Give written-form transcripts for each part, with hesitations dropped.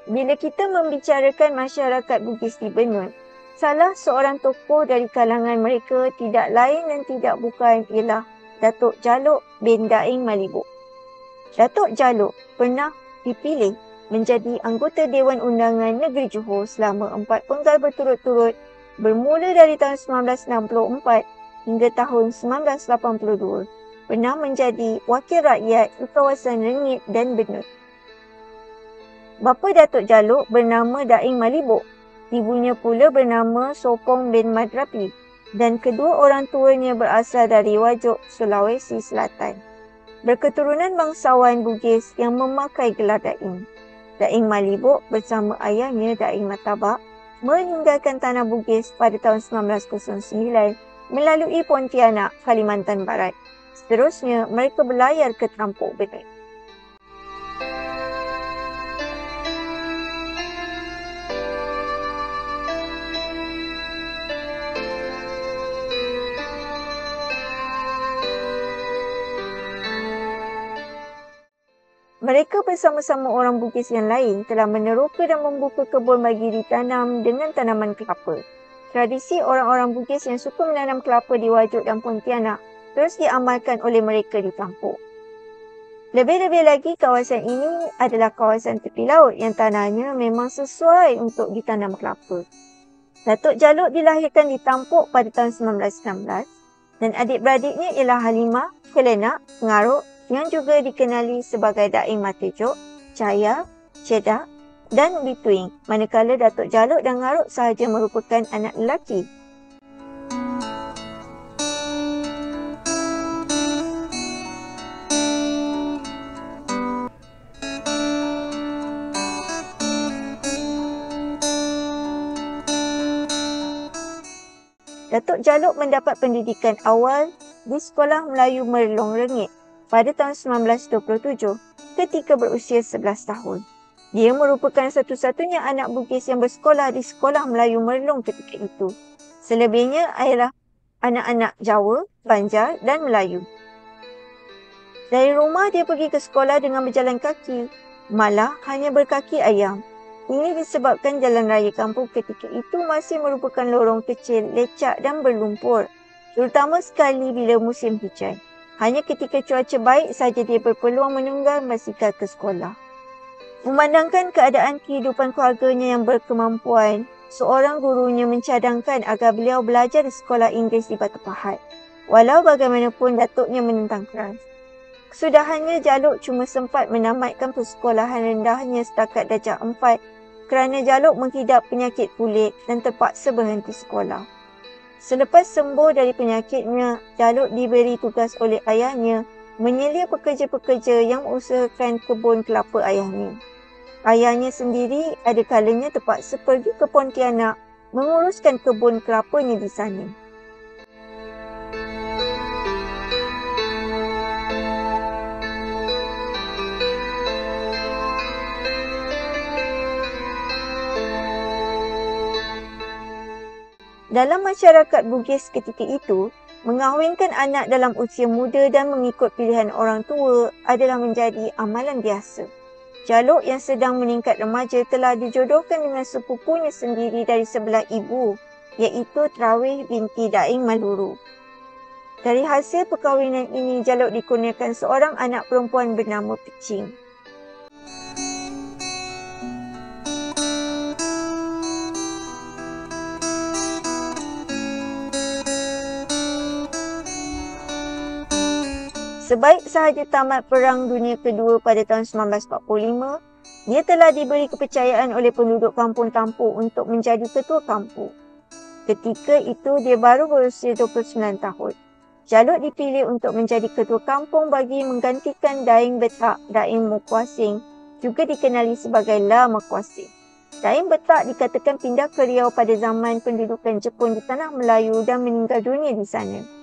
Bila kita membicarakan masyarakat Bugis di Benut, salah seorang tokoh dari kalangan mereka tidak lain dan tidak bukan ialah Datuk Jaluk bin Daing Malibuk. Datuk Jaluk pernah dipilih menjadi anggota Dewan Undangan Negeri Johor selama 4 penggal berturut-turut bermula dari tahun 1964 hingga tahun 1982. Pernah menjadi wakil rakyat di kawasan Rengit dan Benut. Bapa Datuk Jaluk bernama Daing Malibuk. Ibunya pula bernama Sopong bin Madrapi dan kedua orang tuanya berasal dari Wajuk, Sulawesi Selatan. Berketurunan bangsawan Bugis yang memakai gelar Daing. Daing Malibuk bersama ayahnya Daing Matabak meninggalkan tanah Bugis pada tahun 1909 melalui Pontianak, Kalimantan Barat. Seterusnya, mereka berlayar ke Trampuk Benut. Mereka bersama-sama orang Bugis yang lain telah meneroka dan membuka kebun bagi ditanam dengan tanaman kelapa. Tradisi orang-orang Bugis yang suka menanam kelapa di Wajuk dan Pontianak terus diamalkan oleh mereka di Trampuk. Lebih-lebih lagi, kawasan ini adalah kawasan tepi laut yang tanahnya memang sesuai untuk ditanam kelapa. Datuk Jaluk dilahirkan di Trampuk pada tahun 1916 dan adik-beradiknya ialah Halimah, Kelenak, Ngaruk yang juga dikenali sebagai Daing Matejuk, Cahaya, Cedak dan Bituing, manakala Datuk Jaluk dan Ngaruk sahaja merupakan anak lelaki. Datuk Jaluk mendapat pendidikan awal di Sekolah Melayu Merlong Rengit pada tahun 1927 ketika berusia 11 tahun. Dia merupakan satu-satunya anak Bugis yang bersekolah di Sekolah Melayu Merlong ketika itu. Selebihnya adalah anak-anak Jawa, Banjar dan Melayu. Dari rumah dia pergi ke sekolah dengan berjalan kaki, malah hanya berkaki ayam. Ini disebabkan jalan raya kampung ketika itu masih merupakan lorong kecil, lecak dan berlumpur, terutama sekali bila musim hujan. Hanya ketika cuaca baik saja dia berpeluang menunggang basikal ke sekolah. Memandangkan keadaan kehidupan keluarganya yang berkemampuan, seorang gurunya mencadangkan agar beliau belajar di sekolah Inggeris di Batu Pahat. Walau bagaimanapun datuknya menentang keras. Kesudahannya, Jaluk cuma sempat menamatkan persekolahan rendahnya setakat darjah 4 kerana Jaluk menghidap penyakit kulit dan terpaksa berhenti sekolah. Selepas sembuh dari penyakitnya, Jaluk diberi tugas oleh ayahnya menyelia pekerja-pekerja yang mengusahakan kebun kelapa ayahnya. Ayahnya sendiri ada kalanya terpaksa pergi ke Pontianak menguruskan kebun kelapanya di sana. Dalam masyarakat Bugis ketika itu, mengahwinkan anak dalam usia muda dan mengikut pilihan orang tua adalah menjadi amalan biasa. Jaluk yang sedang meningkat remaja telah dijodohkan dengan sepupunya sendiri dari sebelah ibu, iaitu Trawih binti Daing Maluru. Dari hasil perkahwinan ini, Jaluk dikurniakan seorang anak perempuan bernama Pecing. Sebaik sahaja tamat Perang Dunia Kedua pada tahun 1945, dia telah diberi kepercayaan oleh penduduk kampung Trampuk untuk menjadi ketua kampung. Ketika itu, dia baru berusia 29 tahun. Jaluk dipilih untuk menjadi ketua kampung bagi menggantikan Daing Betak Daing Mukwasing, juga dikenali sebagai La Mukwasing. Daing Betak dikatakan pindah ke Riau pada zaman pendudukan Jepun di Tanah Melayu dan meninggal dunia di sana.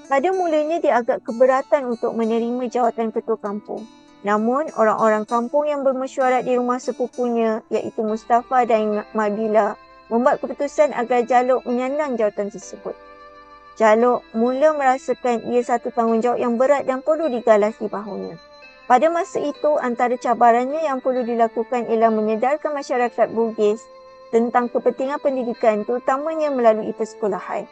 Pada mulanya dia agak keberatan untuk menerima jawatan ketua kampung. Namun, orang-orang kampung yang bermesyuarat di rumah sepupunya, iaitu Mustafa dan Mabila, membuat keputusan agar Jaluk menyandang jawatan tersebut. Jaluk mula merasakan ia satu tanggungjawab yang berat dan perlu digalas di bahunya. Pada masa itu, antara cabarannya yang perlu dilakukan ialah menyedarkan masyarakat Bugis tentang kepentingan pendidikan, terutamanya melalui persekolahan.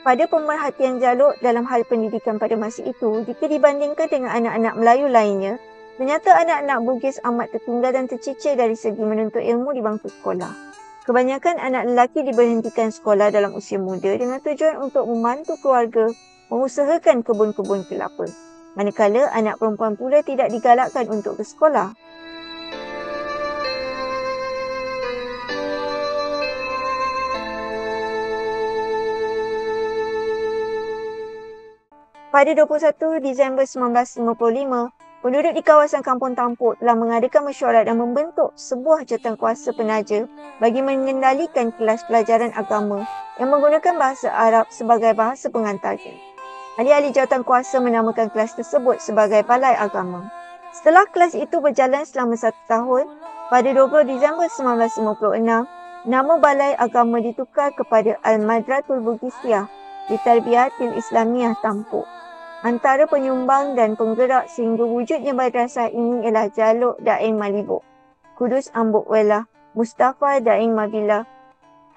Pada pemerhatian Jaluk dalam hal pendidikan pada masa itu, jika dibandingkan dengan anak-anak Melayu lainnya, ternyata anak-anak Bugis amat tertinggal dan tercicir dari segi menuntut ilmu di bangku sekolah. Kebanyakan anak lelaki diberhentikan sekolah dalam usia muda dengan tujuan untuk membantu keluarga mengusahakan kebun-kebun kelapa. Manakala anak perempuan pula tidak digalakkan untuk bersekolah. Pada 21 Disember 1955, penduduk di kawasan Kampung Tampuk telah mengadakan mesyuarat dan membentuk sebuah jawatankuasa penaja bagi mengendalikan kelas pelajaran agama yang menggunakan bahasa Arab sebagai bahasa pengantarnya. Ahli-ahli jawatankuasa menamakan kelas tersebut sebagai Balai Agama. Setelah kelas itu berjalan selama 1 tahun, pada 20 Disember 1956, nama Balai Agama ditukar kepada Al-Madratul Bugisiah di Tarbiyatil Islamiyah Tampuk. Antara penyumbang dan penggerak sehingga wujudnya madrasah ini ialah Jaluk Daeng Malibok, Kudus Ambuk Welah, Mustafa Daeng Mabila,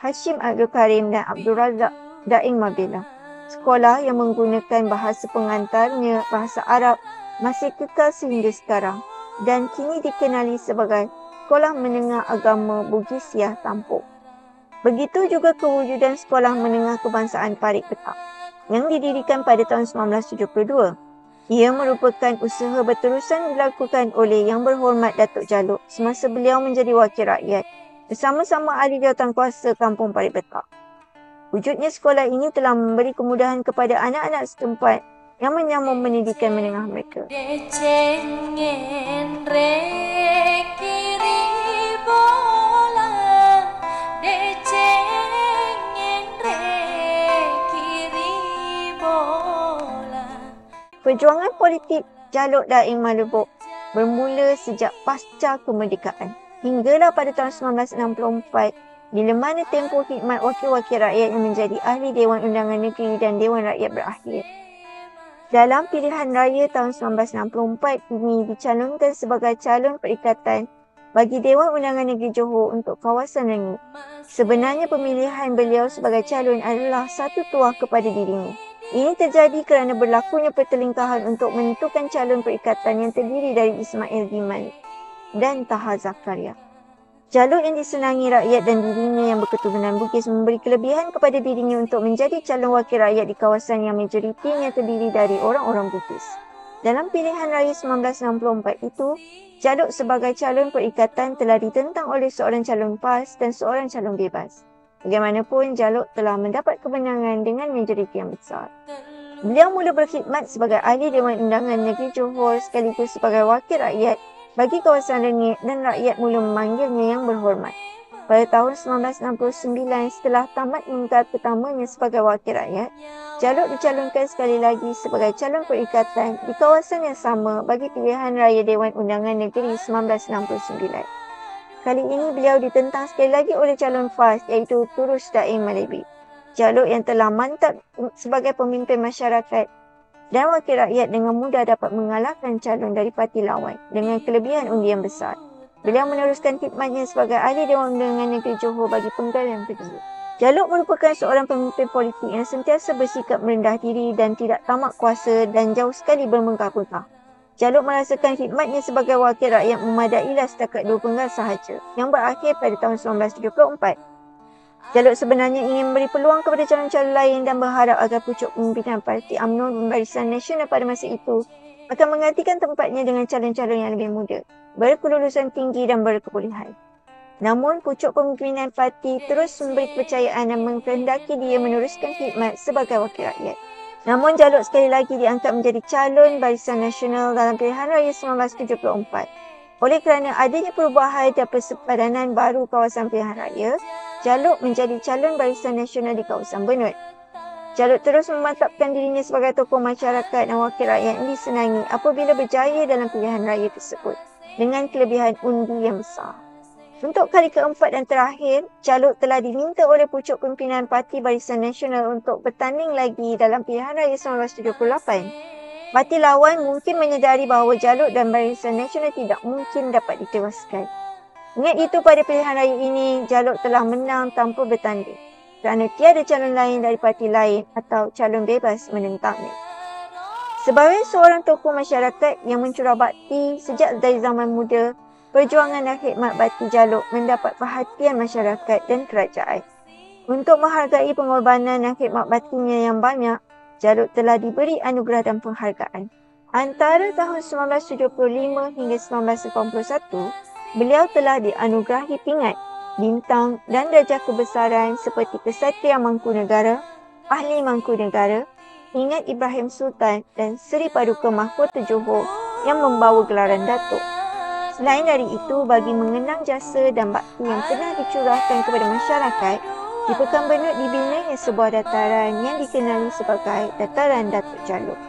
Hashim Abdul Karim dan Abdul Razak Daeng Mabila. Sekolah yang menggunakan bahasa pengantarnya, bahasa Arab, masih kekal sehingga sekarang dan kini dikenali sebagai Sekolah Menengah Agama Bugisiah Tampuk. Begitu juga kewujudan Sekolah Menengah Kebangsaan Parit Petak yang didirikan pada tahun 1972. Ia merupakan usaha berterusan dilakukan oleh Yang Berhormat Datuk Jaluk semasa beliau menjadi wakil rakyat bersama-sama ahli jawatankuasa Kampung Parit Petak. Wujudnya sekolah ini telah memberi kemudahan kepada anak-anak setempat yang menyambung pendidikan menengah mereka. Perjuangan politik Jaluk Daeng Malibok bermula sejak pasca kemerdekaan hinggalah pada tahun 1964 bila mana tempoh khidmat wakil-wakil rakyat yang menjadi ahli Dewan Undangan Negeri dan Dewan Rakyat berakhir. Dalam pilihan raya tahun 1964 ini dicalonkan sebagai calon perikatan bagi Dewan Undangan Negeri Johor untuk kawasan Rengit. Sebenarnya pemilihan beliau sebagai calon adalah satu tuah kepada dirinya. Ini terjadi kerana berlakunya pertelingkahan untuk menentukan calon perikatan yang terdiri dari Ismail Gimal dan Taha Zakaria. Jaluk yang disenangi rakyat dan dirinya yang berketurunan Bugis memberi kelebihan kepada dirinya untuk menjadi calon wakil rakyat di kawasan yang majoritinya terdiri dari orang-orang Bugis. Dalam pilihan raya 1964 itu, Jaluk sebagai calon perikatan telah ditentang oleh seorang calon PAS dan seorang calon bebas. Bagaimanapun, Jaluk telah mendapat kemenangan dengan majoriti yang besar. Beliau mula berkhidmat sebagai ahli Dewan Undangan Negeri Johor sekaligus sebagai wakil rakyat bagi kawasan Rengit dan rakyat mula memanggilnya Yang Berhormat. Pada tahun 1969, setelah tamat mingkat pertamanya sebagai wakil rakyat, Jaluk dicalonkan sekali lagi sebagai calon perikatan di kawasan yang sama bagi pilihan raya Dewan Undangan Negeri 1969. Kali ini beliau ditentang sekali lagi oleh calon PAS iaitu Turus Daeng Malebi. Jaluk yang telah mantap sebagai pemimpin masyarakat dan wakil rakyat dengan mudah dapat mengalahkan calon dari parti lawan dengan kelebihan undi yang besar. Beliau meneruskan khidmatnya sebagai ahli Dewan Undangan Negeri Johor bagi penggal yang kedua. Jaluk merupakan seorang pemimpin politik yang sentiasa bersikap merendah diri dan tidak tamak kuasa dan jauh sekali bermegah-megah. Jaluk merasakan khidmatnya sebagai wakil rakyat memadailah setakat 2 penggal sahaja yang berakhir pada tahun 1974. Jaluk sebenarnya ingin memberi peluang kepada calon-calon lain dan berharap agar pucuk pemimpinan Parti UMNO Barisan Nasional pada masa itu akan menggantikan tempatnya dengan calon-calon yang lebih muda, berkelulusan tinggi dan berkebolehan. Namun, pucuk pemimpinan parti terus memberi kepercayaan dan mengkehendaki dia meneruskan khidmat sebagai wakil rakyat. Namun, Jaluk sekali lagi diangkat menjadi calon Barisan Nasional dalam pilihan raya 1974. Oleh kerana adanya perubahan dan persepadanan baru kawasan pilihan raya, Jaluk menjadi calon Barisan Nasional di kawasan Benut. Jaluk terus memantapkan dirinya sebagai tokoh masyarakat dan wakil rakyat yang disenangi apabila berjaya dalam pilihan raya tersebut dengan kelebihan undi yang besar. Untuk kali keempat dan terakhir, Jaluk telah diminta oleh pucuk pimpinan Parti Barisan Nasional untuk bertanding lagi dalam pilihan raya 1978. Parti lawan mungkin menyedari bahawa Jaluk dan Barisan Nasional tidak mungkin dapat ditewaskan. Ingat itu, pada pilihan raya ini, Jaluk telah menang tanpa bertanding kerana tiada calon lain dari parti lain atau calon bebas menentangnya. Sebagai seorang tokoh masyarakat yang mencurah bakti sejak dari zaman muda, perjuangan dan khidmat bakti Jaluk mendapat perhatian masyarakat dan kerajaan. Untuk menghargai pengorbanan dan khidmat baktinya yang banyak, Jaluk telah diberi anugerah dan penghargaan. Antara tahun 1975 hingga 1981, beliau telah dianugerahi pingat, bintang dan darjah kebesaran seperti Kesatria Mangkunegara, Ahli Mangkunegara, Ingat Ibrahim Sultan dan Seri Paduka Mahkota Johor yang membawa gelaran Datuk. Selain dari itu, bagi mengenang jasa dan bakti yang pernah dicurahkan kepada masyarakat, di Pekanbaru dibinanya sebuah dataran yang dikenali sebagai Dataran Datuk Jaluk.